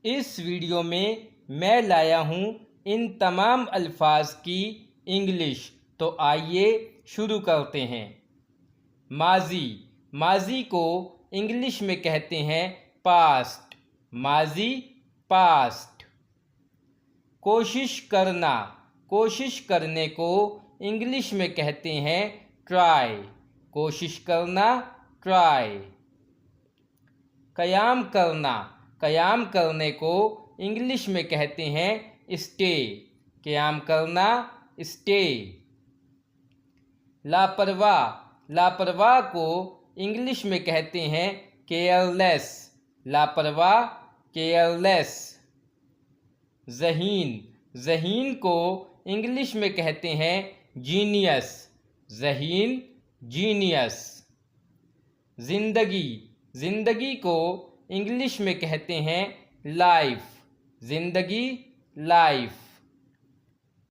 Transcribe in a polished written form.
इस वीडियो में मैं लाया हूँ इन तमाम अल्फाज की इंग्लिश। तो आइए शुरू करते हैं। माजी, माजी को इंग्लिश में कहते हैं पास्ट। माजी, पास्ट। कोशिश करना, कोशिश करने को इंग्लिश में कहते हैं ट्राई। कोशिश करना, ट्राई। क़याम करना, क़याम करने को इंग्लिश में कहते हैं स्टे। क़याम करना, स्टे। लापरवाह, लापरवाह को इंग्लिश में कहते हैं केयरलेस। लापरवाह, केयरलेस। ज़हीन, ज़हीन को इंग्लिश में कहते हैं जीनियस। ज़हीन, जीनियस। ज़िंदगी, ज़िंदगी को इंग्लिश में कहते हैं लाइफ। ज़िंदगी, लाइफ।